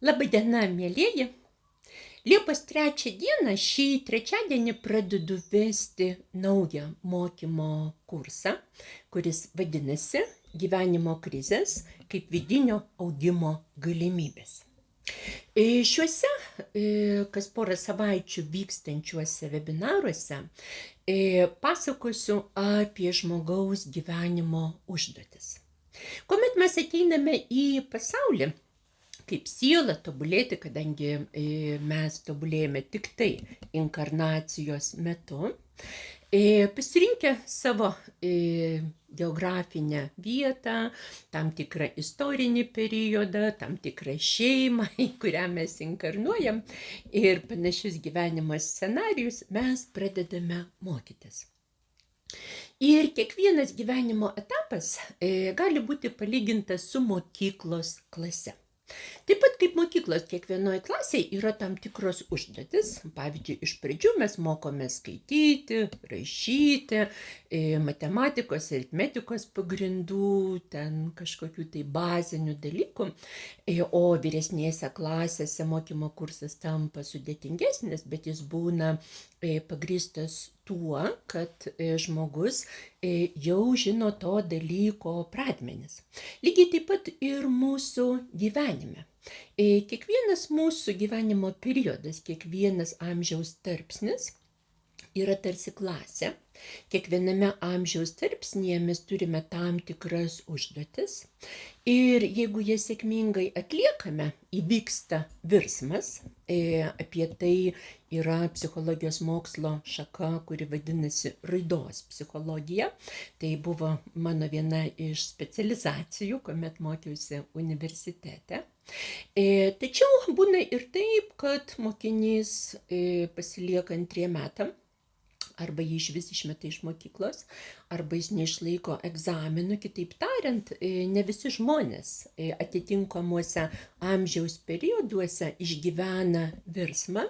Labadiena, mielieji. Liepos 3 dieną šį trečiadienį pradedu vesti naują mokymo kursą, kuris vadinasi Gyvenimo krizės kaip vidinio augimo galimybės. Šiuose kas porą savaičių vykstančiuose webinaruose pasakosiu apie žmogaus gyvenimo užduotis. Kuomet mes ateiname į pasaulį, kaip siela tobulėti, kadangi mes tobulėjame tik tai inkarnacijos metu, pasirinkę savo geografinę vietą, tam tikrą istorinį periodą, tam tikrą šeimą, į kurią mes inkarnuojam ir panašius gyvenimo scenarijus, mes pradedame mokytis. Ir kiekvienas gyvenimo etapas gali būti palygintas su mokyklos klase. Taip pat kaip mokyklos kiekvienoje klasėje yra tam tikros užduotis. Pavyzdžiui, iš pradžių mes mokome skaityti, rašyti, matematikos, aritmetikos pagrindų, ten kažkokių tai bazinių dalykų. O vyresnėse klasėse mokymo kursas tampa sudėtingesnis, bet jis būna pagrįstas tuo, kad žmogus jau žino to dalyko pradmenis. Lygiai taip pat ir mūsų gyvenime. Kiekvienas mūsų gyvenimo periodas, kiekvienas amžiaus tarpsnis yra tarsi klasė. Kiekviename amžiaus tarpsnyje mes turime tam tikras užduotis. Ir jeigu jas sėkmingai atliekame, įvyksta virsmas. Apie tai yra psichologijos mokslo šaka, kuri vadinasi raidos psichologija. Tai buvo mano viena iš specializacijų, kuomet mokiausi universitete. Tačiau būna ir taip, kad mokinys pasilieka 2 metam, arba jį išvis išmeta iš mokyklos, arba jis neišlaiko egzaminų. Kitaip tariant, ne visi žmonės atitinkamuose amžiaus perioduose išgyvena virsmą.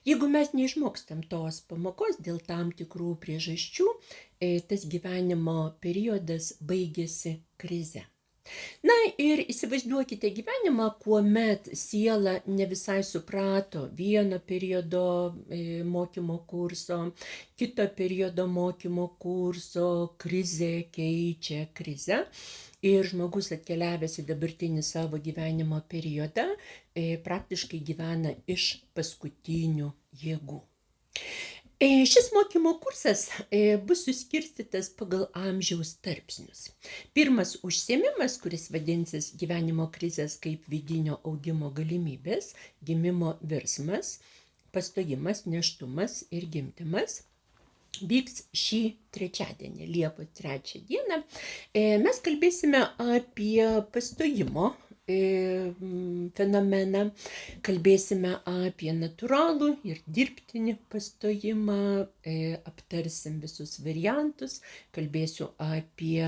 Jeigu mes neišmokstam tos pamokos dėl tam tikrų priežasčių, tas gyvenimo periodas baigėsi krize. Na ir įsivaizduokite gyvenimą, kuomet siela ne visai suprato vieno periodo mokymo kurso, kito periodo mokymo kurso, krizė keičia krizę. Ir žmogus atkeliavęs į dabartinį savo gyvenimo periodą praktiškai gyvena iš paskutinių jėgų. Šis mokymo kursas bus suskirstytas pagal amžiaus tarpsnius. Pirmas užsiėmimas, kuris vadinsis Gyvenimo krizės kaip vidinio augimo galimybės, gimimo virsmas, pastojimas, nėštumas ir gimdymas, vyks šį trečiadienį, Liepos 3 dieną. Mes kalbėsime apie pastojimo fenomeną, kalbėsime apie natūralų ir dirbtinį pastojimą, aptarsim visus variantus, kalbėsiu apie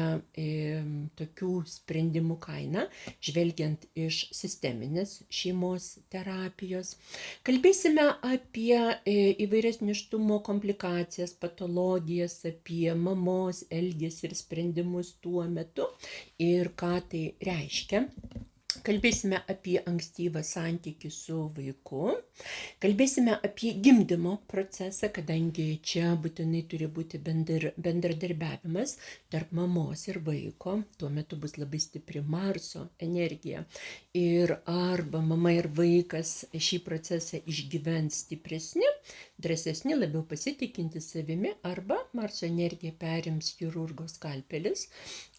tokių sprendimų kainą, žvelgiant iš sisteminės šeimos terapijos. Kalbėsime apie įvairias nėštumo komplikacijas, patologijas, apie mamos elgesį ir sprendimus tuo metu ir ką tai reiškia. Kalbėsime apie ankstyvą santykį su vaiku, kalbėsime apie gimdymo procesą, kadangi čia būtinai turi būti bendradarbiavimas tarp mamos ir vaiko, tuo metu bus labai stipri Marso energija ir arba mama ir vaikas šį procesą išgyvens stipresni, drąsesni, labiau pasitikinti savimi, arba Marso energija perims chirurgo skalpelis,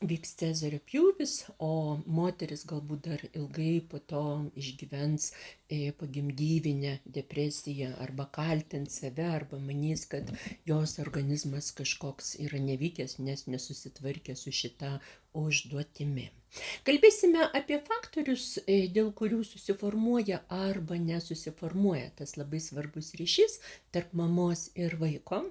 vyks Cezario pjūvis, o moteris galbūt dar ilgai po to išgyvens pogimdyvinę depresiją arba kaltins save, arba manys, kad jos organizmas kažkoks yra nevykęs, nes nesusitvarkė su šita užduotimi. Kalbėsime apie faktorius, dėl kurių susiformuoja arba nesusiformuoja tas labai svarbus ryšys tarp mamos ir vaiko,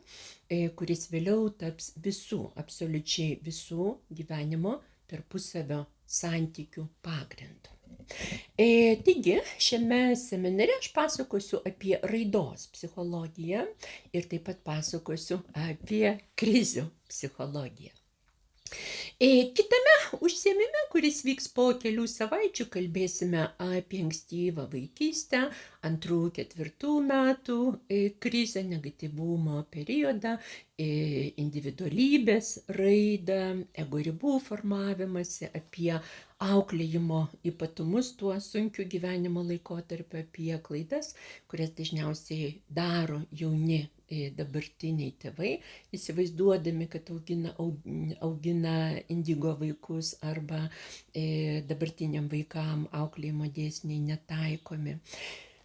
kuris vėliau taps visų, absoliučiai visų gyvenimo tarpusavio santykių pagrindu. Taigi, šiame seminare aš pasakosiu apie raidos psichologiją ir taip pat pasakosiu apie krizių psichologiją. Kitame užsiėmime, kuris vyks po kelių savaičių, kalbėsime apie ankstyvą vaikystę, 2-4 metų krizę, negatyvumo periodą, individualybės raidą, ego ribų formavimąsi, apie auklėjimo ypatumus tuo sunkiu gyvenimo laikotarpiu, apie klaidas, kurias dažniausiai daro jauni dabartiniai tėvai, įsivaizduodami, kad augina indigo vaikus arba dabartiniam vaikam auklėjimo dėsniai netaikomi.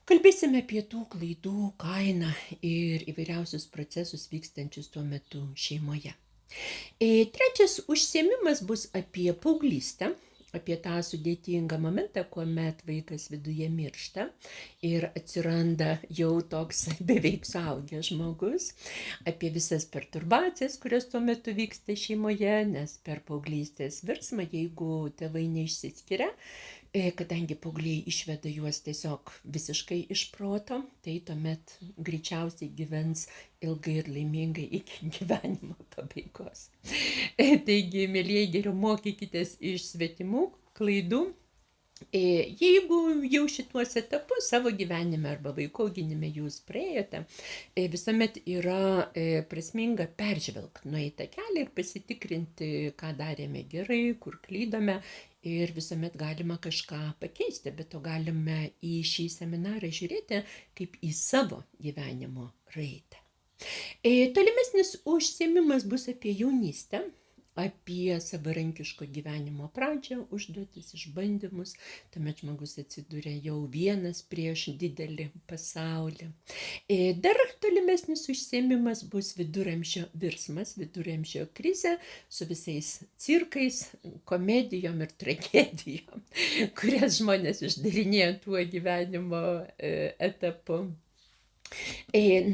Kalbėsime apie tų klaidų kainą ir įvairiausius procesus vykstančius tuo metu šeimoje. Trečias užsiėmimas bus apie paauglystę, apie tą sudėtingą momentą, kuomet vaikas viduje miršta ir atsiranda jau toks beveik suaugęs žmogus, apie visas perturbacijas, kurios tuo metu vyksta šeimoje, nes per paauglystės virsmą, jeigu tėvai neišsiskiria, kadangi paaugliai išveda juos tiesiog visiškai iš proto, tai tuomet greičiausiai gyvens ilgai ir laimingai iki gyvenimo pabaigos. Taigi, mielieji, geriau mokykitės iš svetimų klaidų. Jeigu jau šituos etapus savo gyvenime arba vaiko auginime jūs praėjote, visuomet yra prasminga peržvelgti nueitą kelią ir pasitikrinti, ką darėme gerai, kur klydome, ir visuomet galima kažką pakeisti, bet to galime į šį seminarą žiūrėti kaip į savo gyvenimo raidą. Tolimesnis užsiėmimas bus apie jaunystę, apie savarankiško gyvenimo pradžią, užduotis, išbandymus, tuomet žmogus atsiduria jau vienas prieš didelį pasaulį. Dar tolimesnis užsiėmimas bus viduramžio virsmas, viduramžio krizė su visais cirkais, komedijom ir tragedijom, kurias žmonės išdarinėja tuo gyvenimo etapu.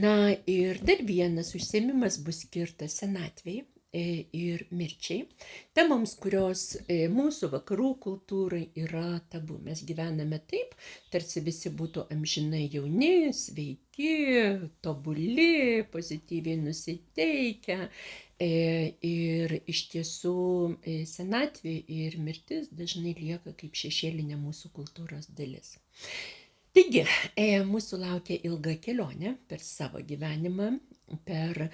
Na ir dar vienas užsiėmimas bus skirtas senatvei ir mirčiai, temoms, kurios mūsų vakarų kultūrai yra tabu. Mes gyvename taip, tarsi visi būtų amžinai jauni, sveiki, tobuli, pozityviai nusiteikę. Ir iš tiesų senatvė ir mirtis dažnai lieka kaip šešėlinė mūsų kultūros dalis. Taigi, mūsų laukia ilga kelionė per savo gyvenimą, per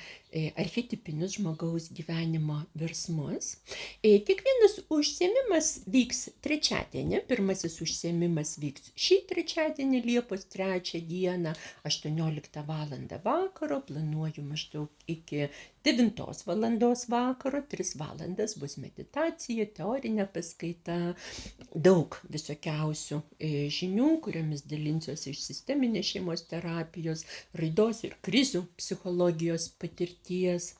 archetipinius žmogaus gyvenimo virsmus. Kiekvienas užsiėmimas vyks trečiadienį. Pirmasis užsiėmimas vyks šį trečiadienį, Liepos 3 dieną, 18 val. Vakaro. Planuoju maždaug iki 9 val. Vakaro, 3 valandas bus meditacija, teorinė paskaita, daug visokiausių žinių, kuriomis dalinsiuosi iš sisteminės šeimos terapijos, raidos ir krizių psichologijos patirties,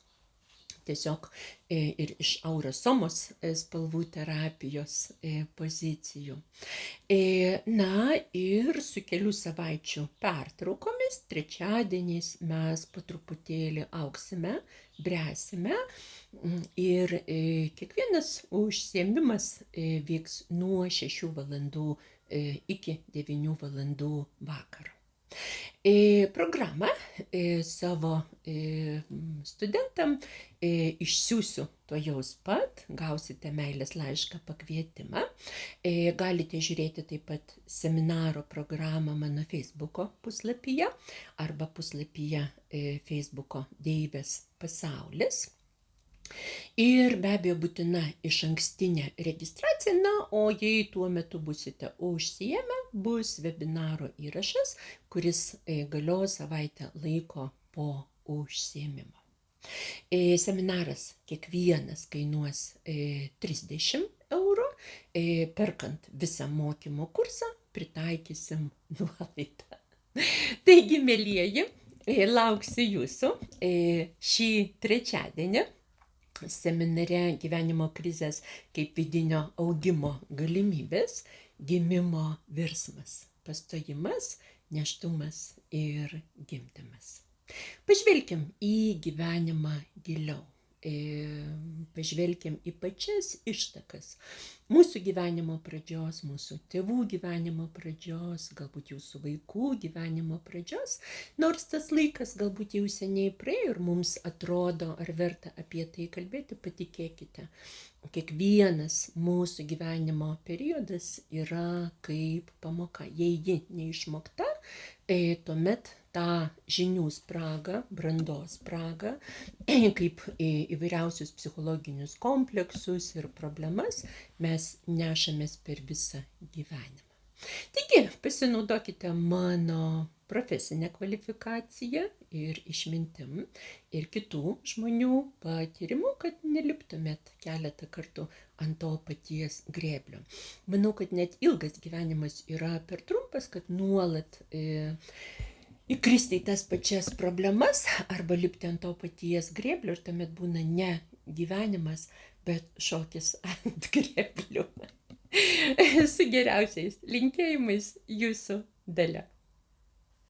tiesiog ir iš aurosomos spalvų terapijos pozicijų. Na ir su kelių savaičių pertraukomis, trečiadieniais mes po truputėlį augsime, bręsime ir kiekvienas užsiėmimas vyks nuo 6 valandų iki 9 valandų vakaro. Programą savo studentam išsiųsiu tuojaus pat, gausite meilės laišką pakvietimą. Galite žiūrėti taip pat seminaro programą mano Facebooko puslapyje arba puslapyje Facebooko Deivės pasaulis. Ir be abejo būtina išankstinė registracija, na, o jei tuo metu busite užsiėmę, bus webinaro įrašas, kuris galios savaitę laiko po užsiėmimo. Seminaras kiekvienas kainuos 30 €, perkant visą mokymo kursą pritaikysim nuolaidą. Taigi, mielieji, lauksiu jūsų šį trečiadienį seminare gyvenimo krizės kaip vidinio augimo galimybės, gimimo virsmas, pastojimas, nėštumas ir gimdymas. Pažvelkim į gyvenimą giliau. pažvelkim į pačias ištakas mūsų gyvenimo pradžios, mūsų tėvų gyvenimo pradžios, galbūt jūsų vaikų gyvenimo pradžios, nors tas laikas galbūt jau seniai praėjo ir mums atrodo, ar verta apie tai kalbėti, patikėkite. Kiekvienas mūsų gyvenimo periodas yra kaip pamoka. Jei ji neišmokta, tuomet tą žinių spragą, brandos spragą, kaip įvairiausius psichologinius kompleksus ir problemas mes nešamės per visą gyvenimą. Taigi, pasinaudokite mano profesinę kvalifikaciją ir išmintim ir kitų žmonių patyrimu, kad neliptumėt keletą kartų ant to paties grėblio. Manau, kad net ilgas gyvenimas yra per trumpas, kad nuolat įkristi į tas pačias problemas arba lipti ant to paties grėblio ir tuomet būna ne gyvenimas, bet šokis ant grėblių. Su geriausiais linkėjimais, jūsų Dalia.